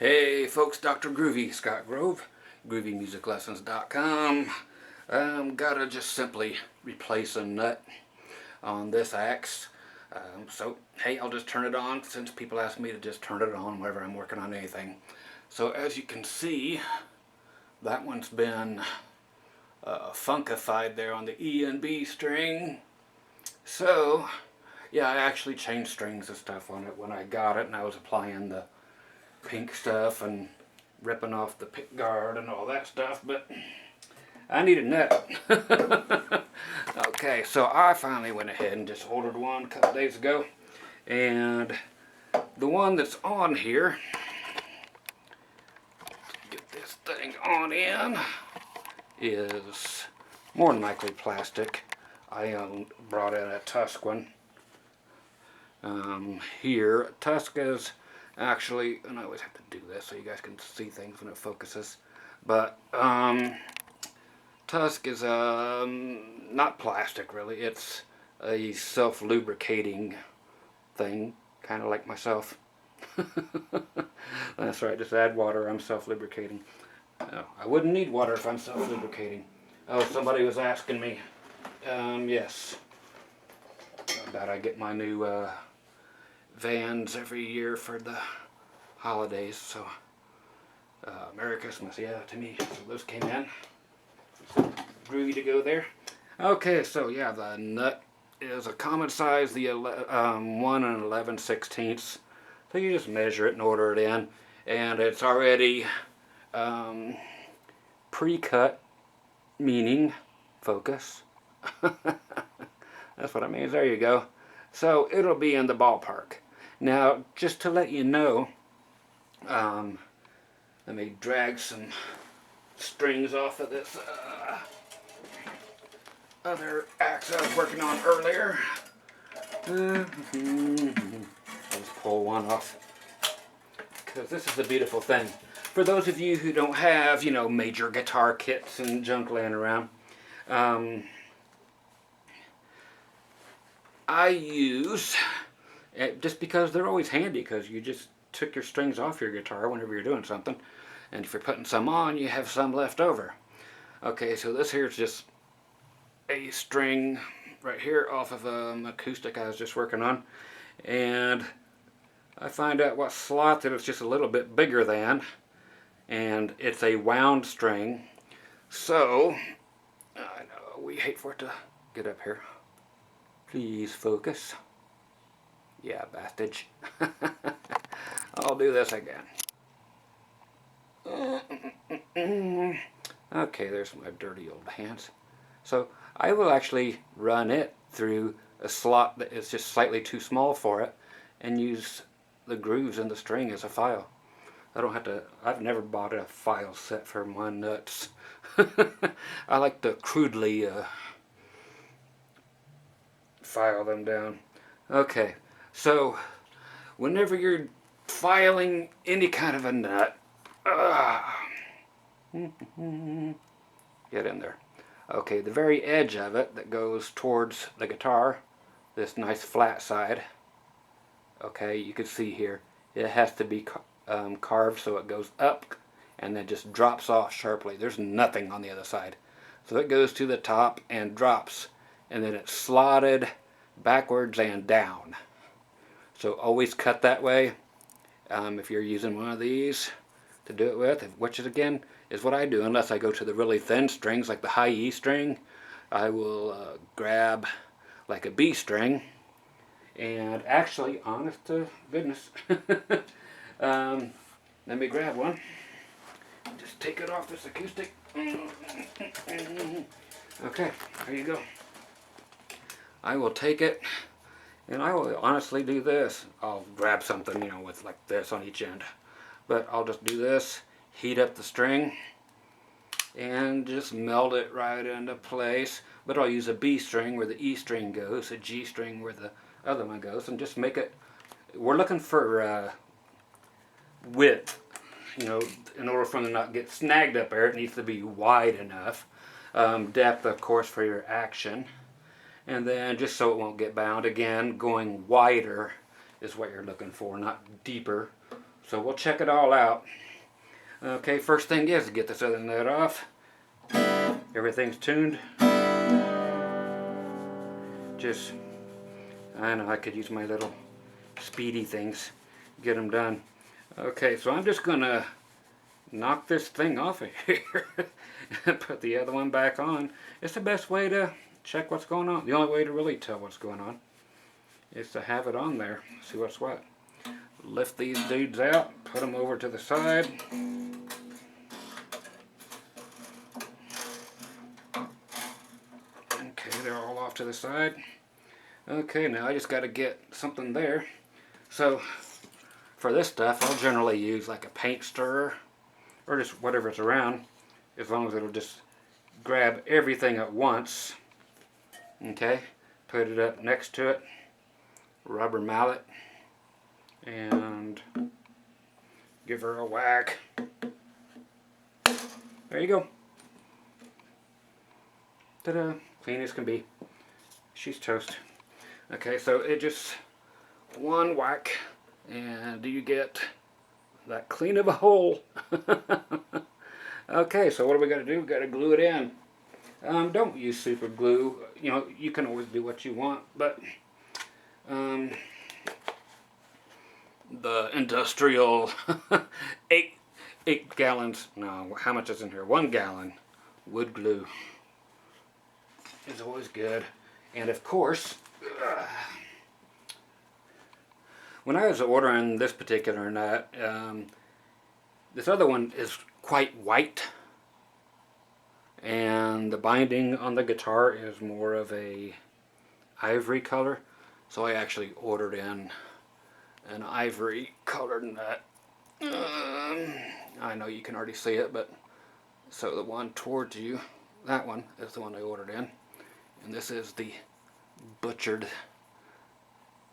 Hey folks, Dr. Groovy, Scott Grove, GroovyMusicLessons.com. Gotta just simply replace a nut on this axe. So, hey, I'll just turn it on since people ask me to just turn it on whenever I'm working on anything. So as you can see, that one's been funkified there on the E and B string. So, yeah, I actually changed strings and stuff on it when I got it, and I was applying the pink stuff and ripping off the pick guard and all that stuff, but I need a nut. Okay, so I finally went ahead and just ordered one a couple days ago, and the one that's on here, get this thing on in, is more than likely plastic. I brought in a Tusk one. Here, Tusk is actually, and I always have to do this so you guys can see things when it focuses, but Tusk is not plastic really, it's a self-lubricating thing, kind of like myself. That's right, just add water, I'm self-lubricating. I wouldn't need water if I'm self-lubricating. Oh, somebody was asking me, yes, about I get my new Vans every year for the holidays, so Merry Christmas, yeah, to me. So those came in. Groovy to go there. Okay, so yeah, the nut is a common size, the 1 and 11/16. So you just measure it and order it in, and it's already pre-cut, meaning focus. That's what it means. There you go. So it'll be in the ballpark. Now, just to let you know, let me drag some strings off of this other axe I was working on earlier. I'll just pull one off, because this is the beautiful thing. For those of you who don't have, you know, major guitar kits and junk laying around, I use, just because they're always handy, because you just took your strings off your guitar whenever you're doing something, and if you're putting some on, you have some left over. Okay, so this here is just a string right here off of an acoustic I was just working on, and I find out what slot that it's just a little bit bigger than, and it's a wound string. So I know we hate for it to get up here. Please focus. Yeah, bastage. I'll do this again. Okay, there's my dirty old hands. So I will actually run it through a slot that is just slightly too small for it, and use the grooves in the string as a file. I don't have to, I've never bought a file set for my nuts. I like to crudely file them down. Okay, so whenever you're filing any kind of a nut, get in there. Okay, the very edge of it that goes towards the guitar, this nice flat side, okay, you can see here, it has to be carved so it goes up and then just drops off sharply. There's nothing on the other side. So it goes to the top and drops, and then it's slotted backwards and down. So always cut that way if you're using one of these to do it with, which is again is what I do, unless I go to the really thin strings like the high E string. I will grab like a B string, and actually, honest to goodness, let me grab one. Just take it off this acoustic. Okay, there you go. I will take it, and I will honestly do this. I'll grab something, you know, with like this on each end. But I'll just do this, heat up the string, and just meld it right into place. But I'll use a B string where the E string goes, a G string where the other one goes, and just make it, we're looking for width, you know, in order for them to not get snagged up there, it needs to be wide enough. Depth, of course, for your action. And then just so it won't get bound, again, going wider is what you're looking for, not deeper. So we'll check it all out. Okay, first thing is to get this other nut off. Everything's tuned. Just, I know I could use my little speedy things, get them done. Okay, so I'm just gonna knock this thing off of here and put the other one back on. It's the best way to check what's going on. The only way to really tell what's going on is to have it on there, see what's what. Lift these dudes out, put them over to the side. Okay, they're all off to the side. Okay, now I just got to get something there. So for this stuff, I'll generally use like a paint stirrer or just whatever's around, as long as it'll just grab everything at once. Okay, put it up next to it, rubber mallet, and give her a whack. There you go. Ta-da, clean as can be. She's toast. Okay, so it just one whack and you get that clean of a hole. Okay, so what do we got to do? We got to glue it in. Don't use super glue. You know, you can always do what you want, but the industrial 8 gallons, no, how much is in here? 1 gallon wood glue is always good. And of course, when I was ordering this particular nut, this other one is quite white, and the binding on the guitar is more of a ivory color, so I actually ordered in an ivory colored nut. I know you can already see it, but so the one towards you, that one is the one I ordered in, and this is the butchered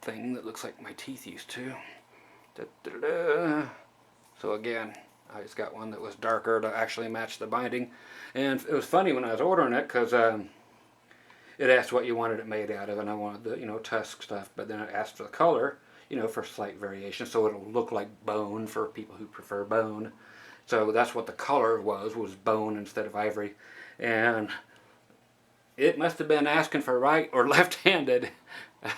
thing that looks like my teeth used to. Da, da, da. So again, I just got one that was darker to actually match the binding. And it was funny when I was ordering it, because it asked what you wanted it made out of, and I wanted the, you know, tusk stuff, but then it asked for the color, you know, for slight variation, so it'll look like bone for people who prefer bone. So that's what the color was bone instead of ivory. And it must have been asking for right or left-handed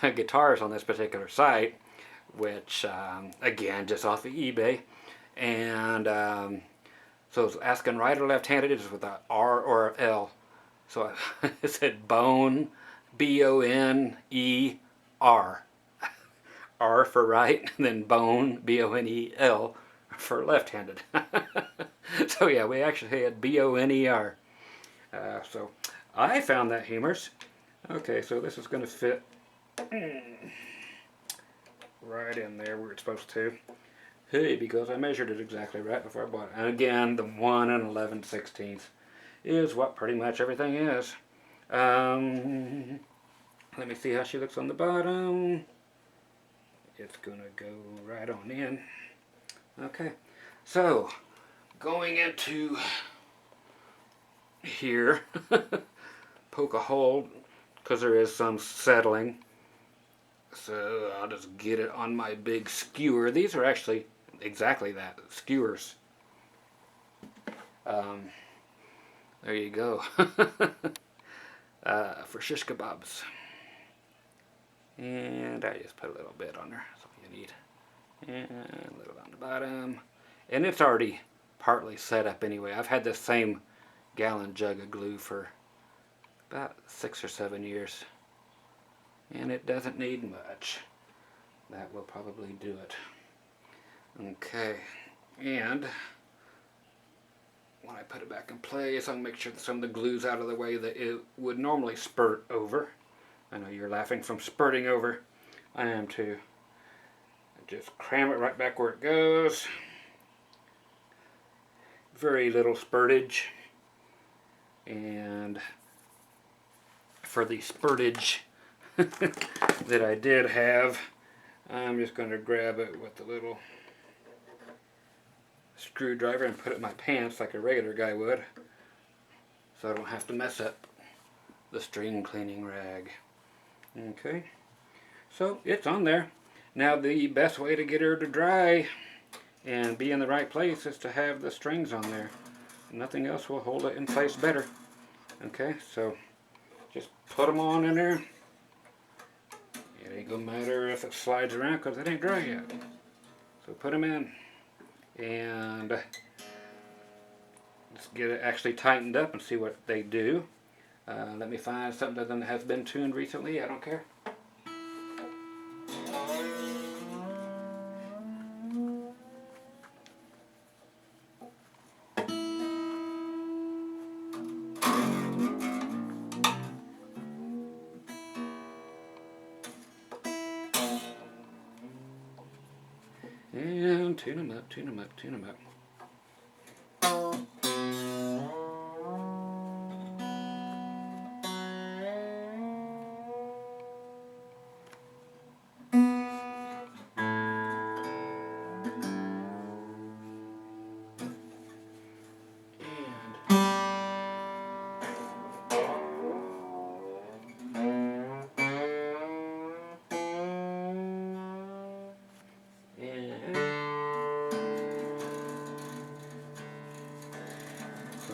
guitars on this particular site, which again, just off of eBay. And so it's asking right or left-handed, it's with an R or an L. So it said bone, B-O-N-E-R. R for right, and then bone, B-O-N-E-L, for left-handed. So yeah, we actually had B-O-N-E-R. So I found that humorous. Okay, so this is going to fit right in there where it's supposed to. Hey, because I measured it exactly right before I bought it. And again, the 1 11/16 is what pretty much everything is. Let me see how she looks on the bottom. It's going to go right on in. Okay, so going into here, poke a hole because there is some settling. So I'll just get it on my big skewer. These are actually exactly that, skewers. There you go. For shish kebabs. And I just put a little bit on there. That's all you need. And a little on the bottom. And it's already partly set up anyway. I've had this same gallon jug of glue for about 6 or 7 years. And it doesn't need much. That will probably do it. Okay. And when I put it back in place, I'll make sure that some of the glue's out of the way that it would normally spurt over. I know you're laughing from spurting over. I am too. Just cram it right back where it goes. Very little spurtage. And for the spurtage that I did have, I'm just going to grab it with the little screwdriver and put it in my pants like a regular guy would, so I don't have to mess up the string cleaning rag. Okay, so it's on there. Now the best way to get her to dry and be in the right place is to have the strings on there. Nothing else will hold it in place better. Okay, so just put them on in there. It ain't gonna matter if it slides around because it ain't dry yet. So put them in and let's get it actually tightened up and see what they do. Let me find something that has been tuned recently. I don't care. And tune them up, tune them up, tune them up.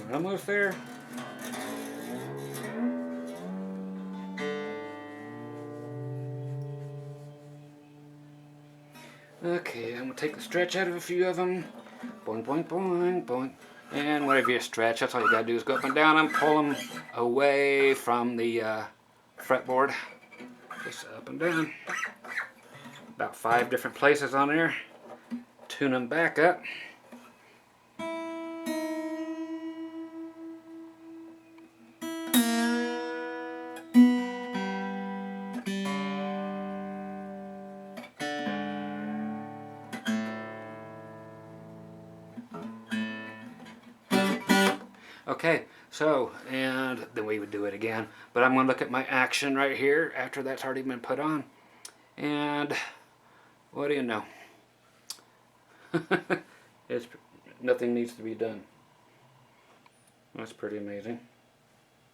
We're almost there. Okay, I'm gonna take the stretch out of a few of them. Boing, boing, boing, boing. And whenever you stretch, that's all you gotta do is go up and down and pull them away from the fretboard. Just up and down. About 5 different places on there. Tune them back up. Okay, so, and then we would do it again. But I'm going to look at my action right here after that's already been put on. And what do you know? Nothing needs to be done. That's pretty amazing.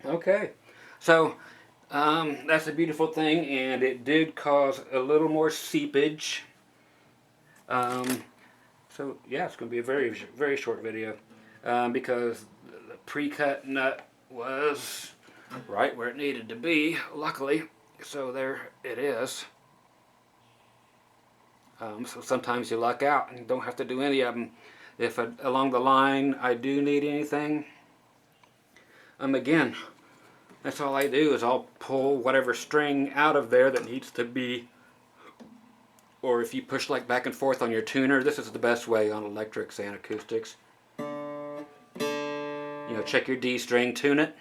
Okay, so that's a beautiful thing, and it did cause a little more seepage. So yeah, it's going to be a very, very short video because the pre-cut nut was right where it needed to be, luckily. So there it is. So sometimes you luck out and don't have to do any of them. If along the line I do need anything, again, that's all I do is I'll pull whatever string out of there that needs to be, or if you push like back and forth on your tuner, this is the best way on electrics and acoustics. You know, check your D string, tune it.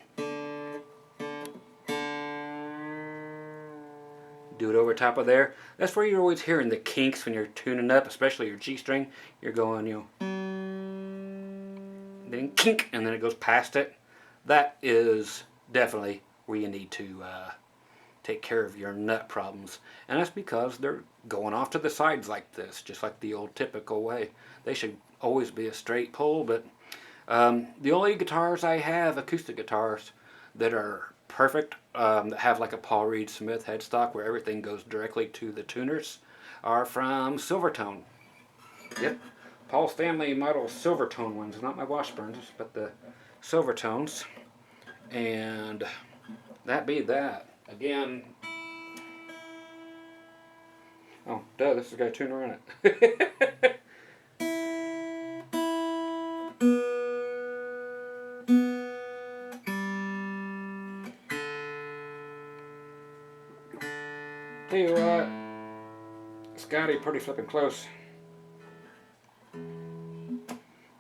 Do it over top of there. That's where you're always hearing the kinks when you're tuning up, especially your G string. You're going, you know, then kink, and then it goes past it. That is definitely where you need to take care of your nut problems. And that's because they're going off to the sides like this, just like the old typical way. They should always be a straight pull, but the only guitars I have, acoustic guitars, that are perfect, that have like a Paul Reed Smith headstock where everything goes directly to the tuners, are from Silvertone. Yep, Paul Stanley model Silvertone ones, not my Washburns, but the Silvertones. And that be that. Again, oh duh, this has got a tuner in it. Tell you what, Scotty, pretty flipping close.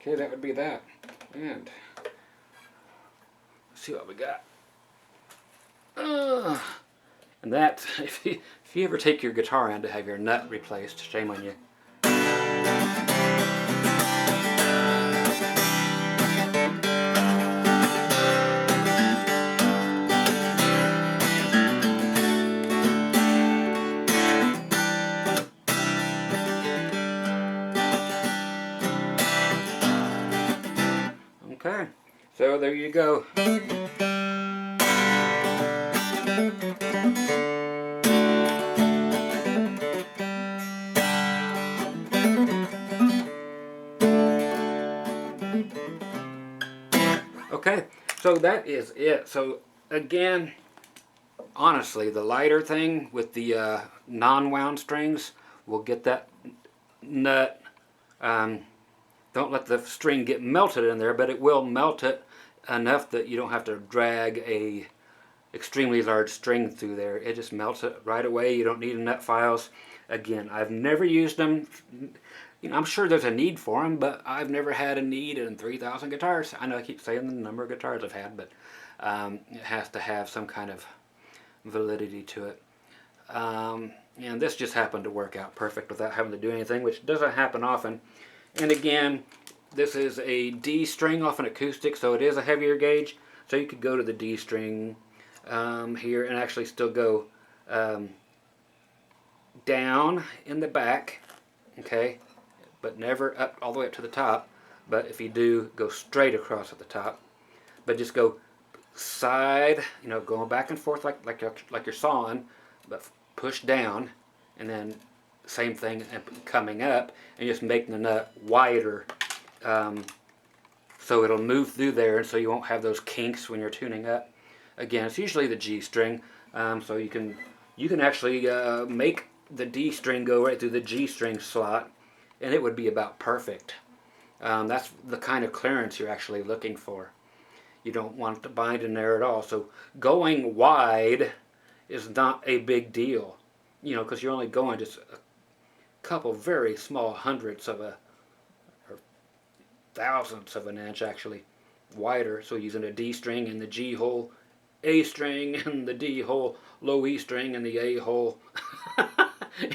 Okay, that would be that. And let's see what we got. And that, if you ever take your guitar in to have your nut replaced, shame on you. Okay, so there you go. Okay, so that is it. So again, honestly, the lighter thing with the non-wound strings will get that nut. Don't let the string get melted in there, but it will melt it enough that you don't have to drag a extremely large string through there. It just melts it right away. You don't need nut files. Again, I've never used them. You know, I'm sure there's a need for them, but I've never had a need in 3,000 guitars. I know I keep saying the number of guitars I've had, but it has to have some kind of validity to it. And this just happened to work out perfect without having to do anything, which doesn't happen often. And again, this is a D string off an acoustic, so it is a heavier gauge. So you could go to the D string here and actually still go down in the back, okay, but never up all the way up to the top. But if you do, go straight across at the top. But just go side, you know, going back and forth like you're sawing, but push down, and then same thing coming up, and just making the nut wider, so it'll move through there, and so you won't have those kinks when you're tuning up. Again, it's usually the G string, so you can actually make the D string go right through the G string slot, and it would be about perfect. That's the kind of clearance you're actually looking for. You don't want to bind in there at all. So going wide is not a big deal, you know, because you're only going just a couple very small hundredths of a, or thousandths of an inch actually wider. So using a D string and the G hole, A string and the D hole, low E string and the A hole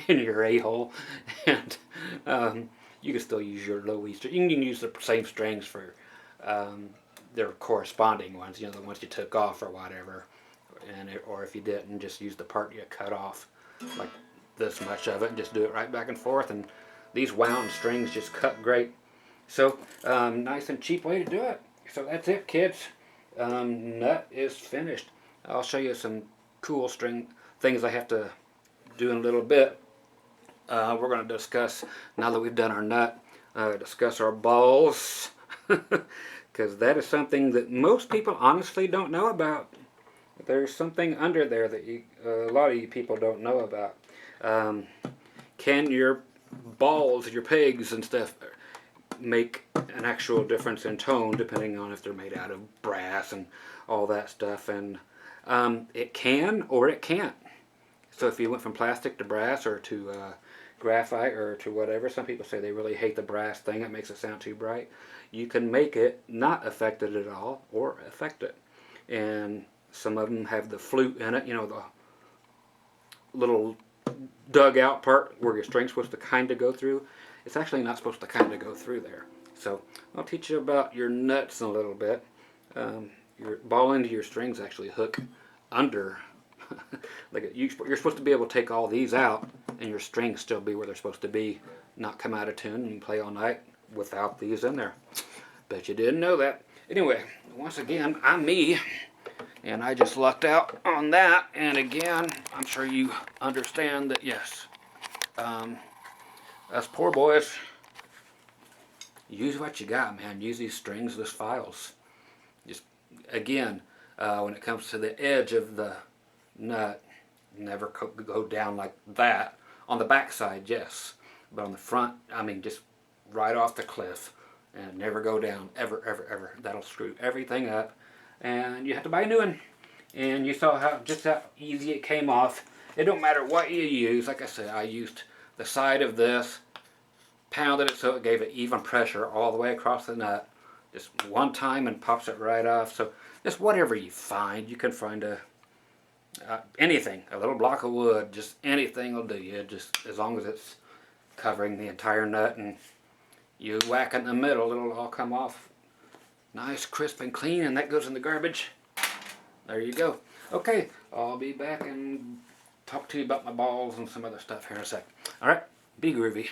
in your A hole, and you can still use your low E string. You can use the same strings for their corresponding ones, you know, the ones you took off or whatever, or if you didn't, just use the part you cut off, like this much of it, and just do it right back and forth, and these wound strings just cut great. So nice and cheap way to do it. So that's it, kids. Nut is finished. I'll show you some cool string things I have to do in a little bit. We're going to discuss, now that we've done our nut, discuss our balls, because that is something that most people honestly don't know about. There's something under there that a lot of you people don't know about. Can your balls, your pegs and stuff, make an actual difference in tone depending on if they're made out of brass and all that stuff? And it can or it can't. So if you went from plastic to brass or to graphite or to whatever, some people say they really hate the brass thing, it makes it sound too bright. You can make it not affect it at all or affect it. And some of them have the flute in it, you know, the little dug out part where your string's supposed to kind of go through. It's actually not supposed to kind of go through there. So I'll teach you about your nuts in a little bit. Your ball end of your strings actually hook under. Like you're supposed to be able to take all these out and your strings still be where they're supposed to be, not come out of tune and play all night without these in there. Bet you didn't know that. Anyway, once again, I'm me, and I just lucked out on that. And again, I'm sure you understand that, yes, us poor boys, use what you got, man. Use these strings, these files. Just, again, when it comes to the edge of the nut, never go down like that. On the back side, yes, but on the front, I mean, just right off the cliff, and never go down, ever, ever, ever. That'll screw everything up, and you have to buy a new one. And you saw how easy it came off. It don't matter what you use. Like I said, I used the side of this, pounded it so it gave it even pressure all the way across the nut, just one time, and pops it right off. So just whatever you find, you can find anything, a little block of wood, just anything will do you, just as long as it's covering the entire nut, and you whack in the middle, it'll all come off nice, crisp, and clean, and that goes in the garbage. There you go. Okay, I'll be back and talk to you about my balls and some other stuff here in a sec. Alright, be groovy.